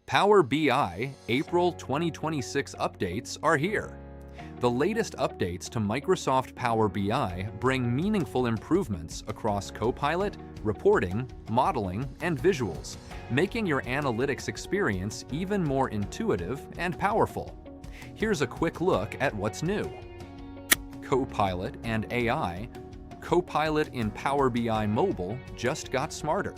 Power BI April 2026 updates are here. The latest updates to Microsoft Power BI bring meaningful improvements across Copilot, reporting, modeling, and visuals, making your analytics experience even more intuitive and powerful. Here's a quick look at what's new. Copilot and AI. Copilot in Power BI Mobile just got smarter.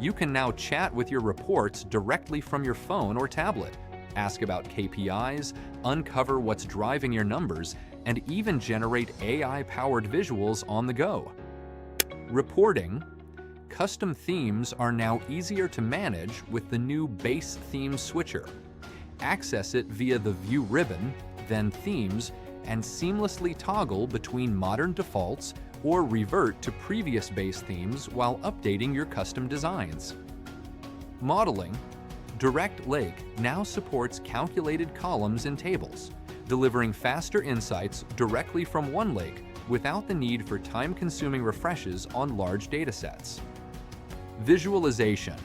You can now chat with your reports directly from your phone or tablet, ask about KPIs, uncover what's driving your numbers, and even generate AI-powered visuals on the go. Reporting. Custom themes are now easier to manage with the new Base Theme Switcher. Access it via the View ribbon, then Themes, and seamlessly toggle between modern defaults or revert to previous base themes while updating your custom designs. Modeling. Direct Lake now supports calculated columns and tables, delivering faster insights directly from one lake without the need for time-consuming refreshes on large datasets. Visualization.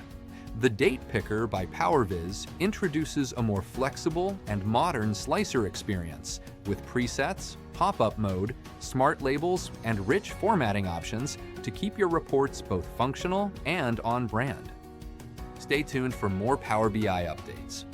The Date Picker by PowerViz introduces a more flexible and modern slicer experience with presets, pop-up mode, smart labels, and rich formatting options to keep your reports both functional and on brand. Stay tuned for more Power BI updates.